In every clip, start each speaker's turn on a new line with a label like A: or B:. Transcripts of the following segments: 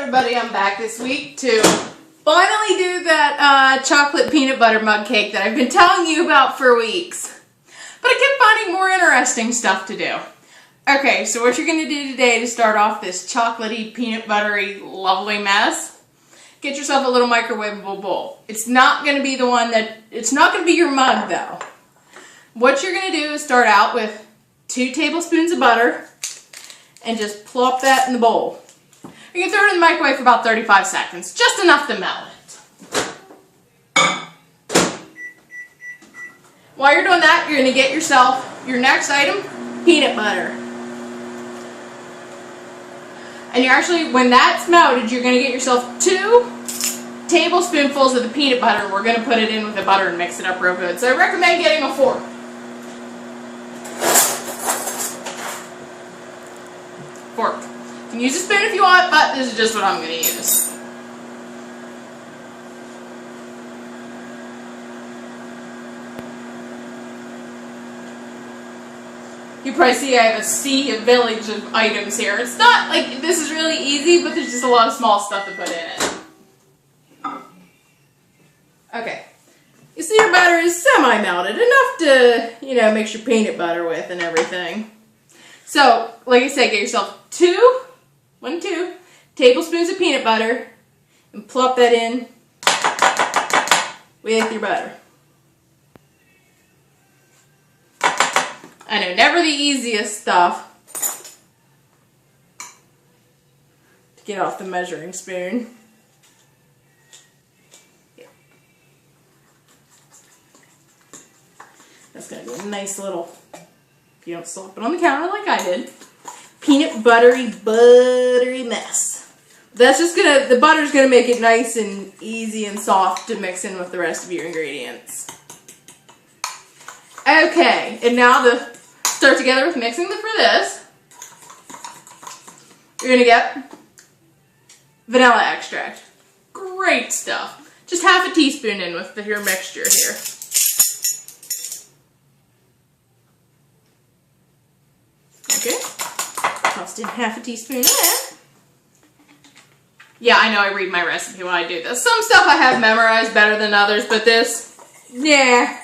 A: everybody, I'm back this week to finally do that chocolate peanut butter mug cake that I've been telling you about for weeks. But I kept finding more interesting stuff to do. Okay, so what you're going to do today to start off this chocolatey, peanut buttery, lovely mess, get yourself a little microwavable bowl. It's not going to be the one that, it's not going to be your mug though. What you're going to do is start out with 2 tablespoons of butter and just plop that in the bowl. You can throw it in the microwave for about 35 seconds, just enough to melt it. While you're doing that, you're going to get yourself your next item, peanut butter. And you're actually, when that's melted, you're going to get yourself 2 tablespoonfuls of the peanut butter. We're going to put it in with the butter and mix it up real good. So I recommend getting a fork. Fork. You can use a spoon if you want, but this is just what I'm going to use. You probably see I have a sea, a village of items here. It's not like this is really easy, but there's just a lot of small stuff to put in it. Okay. You see your butter is semi-melted, enough to, mix your peanut butter with and everything. So, like I said, get yourself 2 tablespoons of peanut butter and plop that in with your butter. I know, never the easiest stuff to get off the measuring spoon. Yeah. That's going to be a nice little, if you don't slop it on the counter like I did, peanut buttery mess. That's just the butter's gonna make it nice and easy and soft to mix in with the rest of your ingredients. Okay, and now to start together with mixing for this, you're gonna get vanilla extract. Great stuff. Just half a teaspoon in with your mixture here. Okay. Tossed in half a teaspoon of that. Yeah, I know I read my recipe when I do this. Some stuff I have memorized better than others, but this, yeah.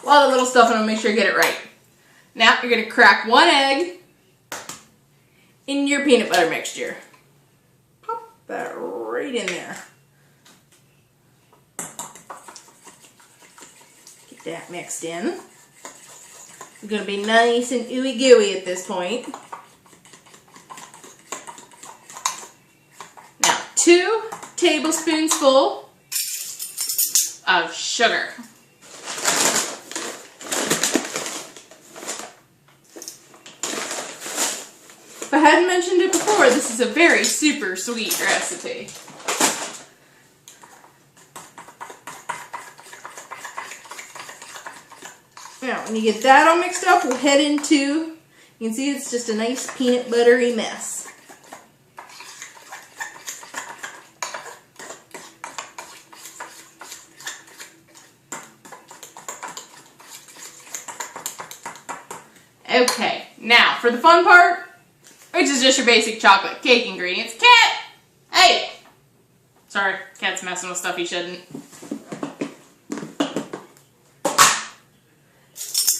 A: A lot of little stuff and I'll make sure I get it right. Now you're going to crack 1 egg in your peanut butter mixture. Pop that right in there. Get that mixed in. It's going to be nice and ooey gooey at this point. Now, 2 tablespoons full of sugar. If I hadn't mentioned it before, this is a very super sweet recipe. Now, when you get that all mixed up, we'll head into, you can see it's just a nice peanut buttery mess. Okay, now for the fun part, which is just your basic chocolate cake ingredients. Cat! Hey! Sorry, Cat's messing with stuff he shouldn't.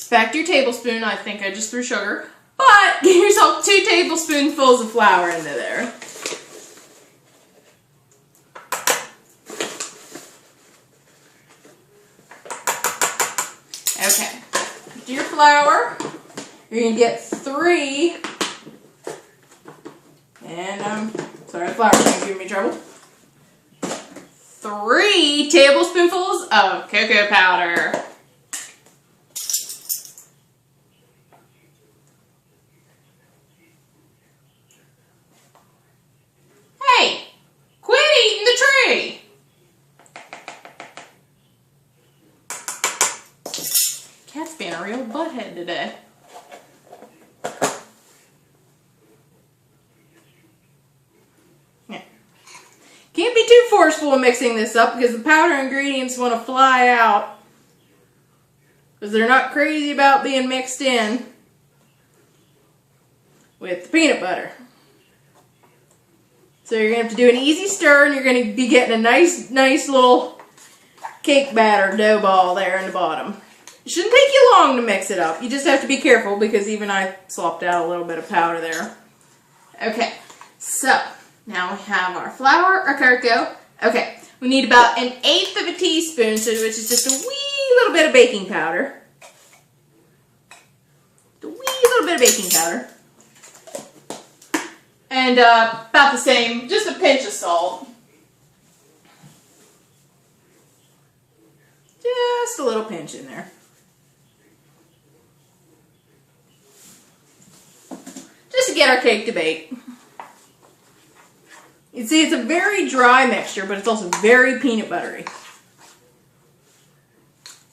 A: Back to your tablespoon, I think I just threw sugar. But get yourself 2 tablespoonfuls of flour into there. Okay. Do your flour. You're going to get 3. And sorry, the flour's going to give me trouble. 3 tablespoonfuls of cocoa powder. Cat's being a real butthead today. Yeah. Can't be too forceful in mixing this up because the powder ingredients want to fly out. Because they're not crazy about being mixed in with the peanut butter. So you're going to have to do an easy stir, and you're going to be getting a nice little cake batter dough ball there in the bottom. It shouldn't take you long to mix it up. You just have to be careful because even I slopped out a little bit of powder there. Okay, so now we have our flour, our cocoa. Okay, we need about 1/8 of a teaspoon, so which is just a wee little bit of baking powder. A wee little bit of baking powder. And about the same, just a pinch of salt. Just a little pinch in there. Just to get our cake to bake. You see, it's a very dry mixture, but it's also very peanut buttery.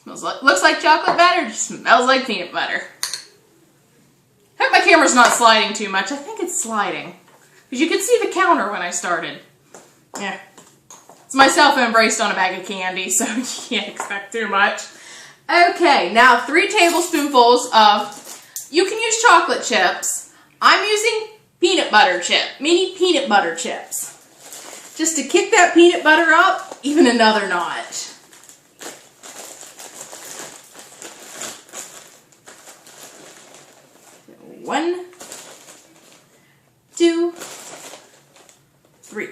A: Looks like chocolate batter, just smells like peanut butter. I hope my camera's not sliding too much. I think it's sliding. Because you could see the counter when I started. Yeah. It's my cell phone braced on a bag of candy, so you can't expect too much. Okay, now 3 tablespoonfuls of, you can use chocolate chips. I'm using peanut butter mini peanut butter chips. Just to kick that peanut butter up even another notch. One, 2, 3.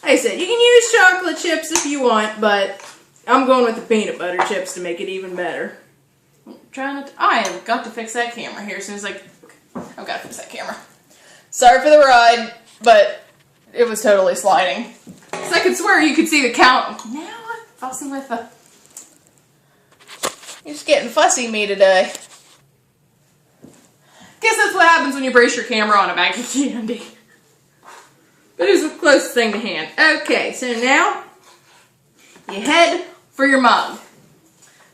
A: Like I said, you can use chocolate chips if you want, but I'm going with the peanut butter chips to make it even better. I have got to fix that camera here as soon as I've got to fix that camera. Sorry for the ride, but it was totally sliding. So I could swear you could see the count. Now I'm fussing with the... You're just getting fussy me today. Guess that's what happens when you brace your camera on a bag of candy. But it was the closest thing to hand. Okay, so now you head for your mug.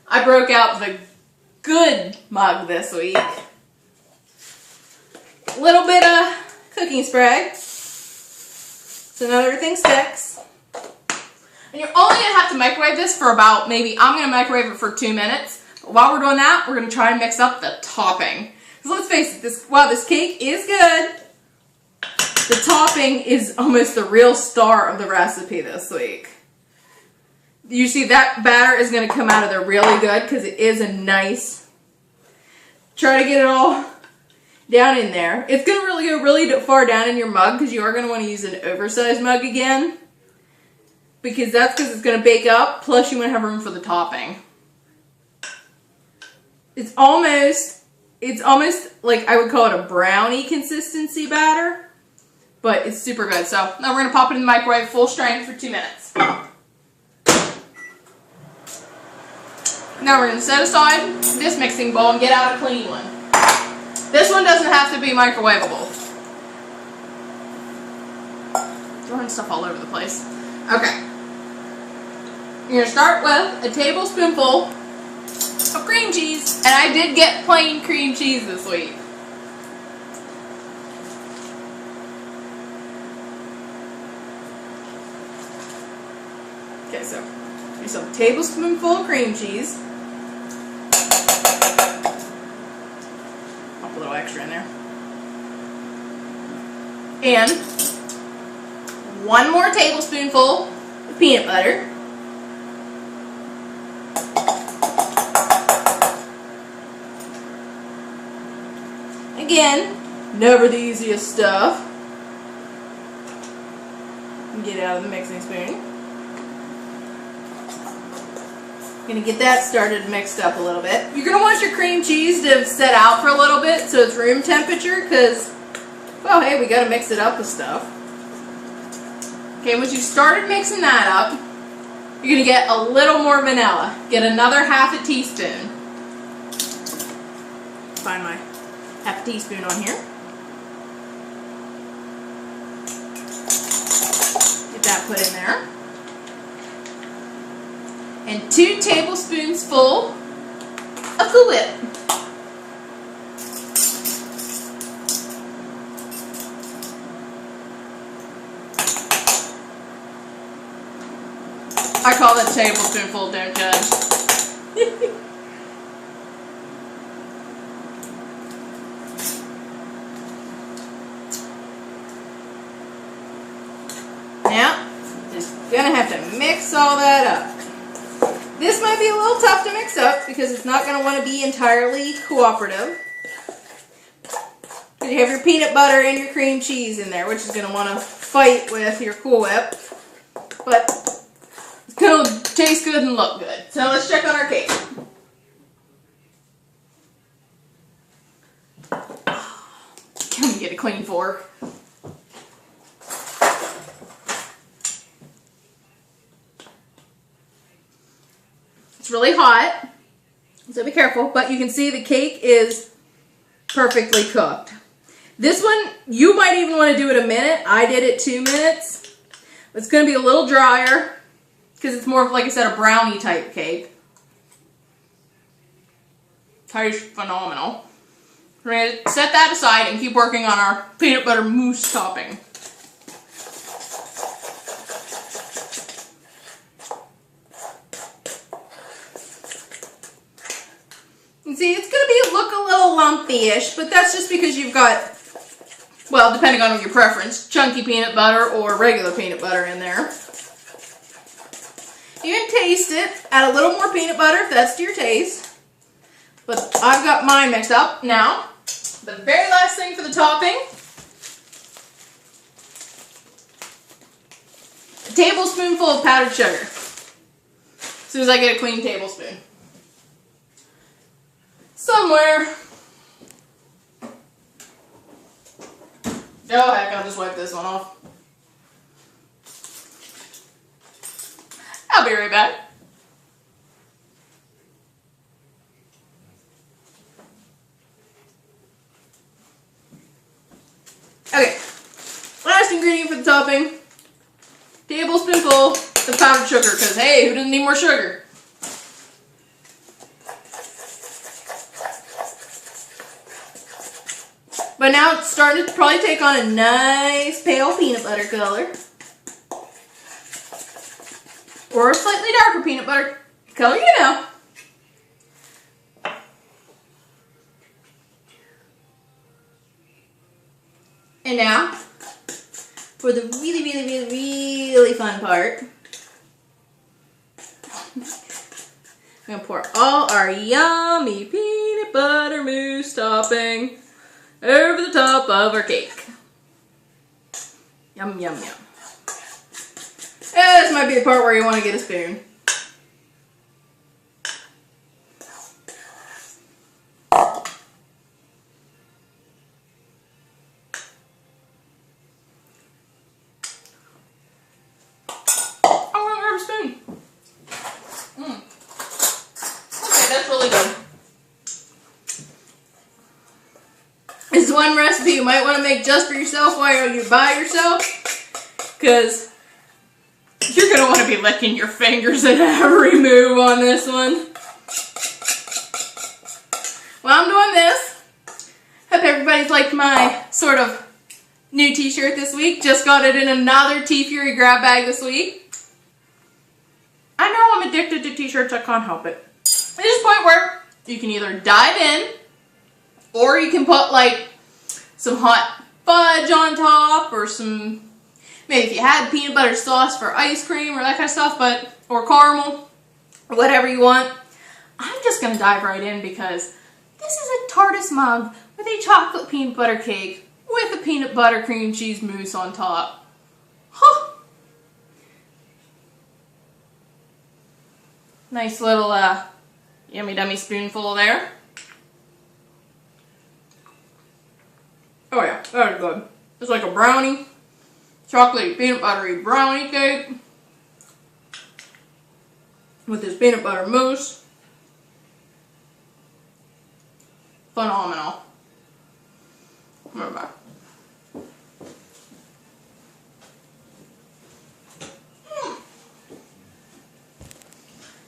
A: I broke out the good mug this week. A little bit of cooking spray, so not everything sticks. And you're only going to have to microwave this for about, maybe, I'm going to microwave it for 2 minutes. But while we're doing that, we're going to try and mix up the topping. Because let's face it, while this cake is good, the topping is almost the real star of the recipe this week. You see that batter is going to come out of there really good because it is a nice... Try to get it all down in there. It's going to really go really far down in your mug because you are going to want to use an oversized mug again. Because it's going to bake up, plus you want to have room for the topping. It's almost like I would call it a brownie consistency batter. But it's super good. So now we're going to pop it in the microwave full strength for 2 minutes. Now we're going to set aside this mixing bowl and get out a clean one. This one doesn't have to be microwavable. Throwing stuff all over the place. Okay. You're going to start with a tablespoonful of cream cheese. And I did get plain cream cheese this week. Okay, so here's a tablespoonful of cream cheese. Pop a little extra in there. And 1 more tablespoonful of peanut butter. Again, never the easiest stuff. Get it out of the mixing spoon. Going to get that started mixed up a little bit. You're going to want your cream cheese to set out for a little bit so it's room temperature because, well, hey, we got to mix it up with stuff. Okay, once you've started mixing that up, you're going to get a little more vanilla. Get another ½ teaspoon. Find my ½ teaspoon on here. Get that put in there. And 2 tablespoons full of Cool Whip. I call it a tablespoonful, don't judge. Just gonna have to mix all that up. This might be a little tough to mix up because it's not gonna want to be entirely cooperative. You have your peanut butter and your cream cheese in there, which is gonna want to fight with your Cool Whip. But it's gonna taste good and look good. So let's check on our cake. Let me get a clean fork. It's really hot, so be careful, but you can see the cake is perfectly cooked. This one, you might even want to do it a minute. I did it 2 minutes. It's going to be a little drier because it's more of, like I said, a brownie type cake. Tastes phenomenal. We're going to set that aside and keep working on our peanut butter mousse topping. You see, it's going to look a little lumpy-ish, but that's just because you've got, well, depending on your preference, chunky peanut butter or regular peanut butter in there. You can taste it. Add a little more peanut butter if that's to your taste. But I've got mine mixed up. Now, the very last thing for the topping, a tablespoonful of powdered sugar. As soon as I get a clean tablespoon. Somewhere. Oh heck, I'll just wipe this one off. I'll be right back. Okay, last ingredient for the topping, tablespoonful of powdered sugar, because hey, who doesn't need more sugar? But now it's starting to probably take on a nice pale peanut butter color. Or a slightly darker peanut butter color, you know. And now, for the really fun part, I'm going to pour all our yummy peanut butter mousse topping over the top of our cake. Yum, yum, yum. This might be the part where you want to get a spoon. This is one recipe you might want to make just for yourself while you're by yourself, because you're going to want to be licking your fingers at every move on this one. While I'm doing this, hope everybody's liked my sort of new t-shirt this week. Just got it in another T-Fury grab bag this week. I know I'm addicted to t-shirts, I can't help it. There's a point where you can either dive in, or you can put like some hot fudge on top, or some, maybe if you had peanut butter sauce for ice cream or that kind of stuff, or caramel, or whatever you want. I'm just going to dive right in because this is a TARDIS mug with a chocolate peanut butter cake with a peanut butter cream cheese mousse on top. Huh. Nice little yummy dummy spoonful there. Oh yeah, that is good. It's like a brownie, chocolatey peanut buttery brownie cake with this peanut butter mousse. Phenomenal. Remember.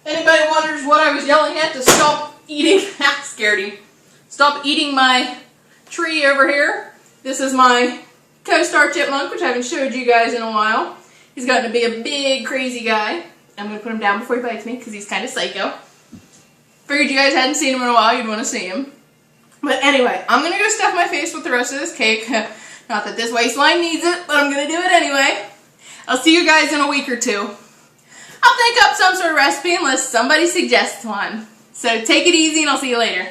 A: Anybody wonders what I was yelling at to stop eating? Scaredy. Stop eating my tree over here. This is my co-star chipmunk, which I haven't showed you guys in a while. He's gotten to be a big, crazy guy. I'm going to put him down before he bites me because he's kind of psycho. Figured you guys hadn't seen him in a while. You'd want to see him. But anyway, I'm going to go stuff my face with the rest of this cake. Not that this waistline needs it, but I'm going to do it anyway. I'll see you guys in a week or two. I'll think up some sort of recipe unless somebody suggests one. So take it easy and I'll see you later.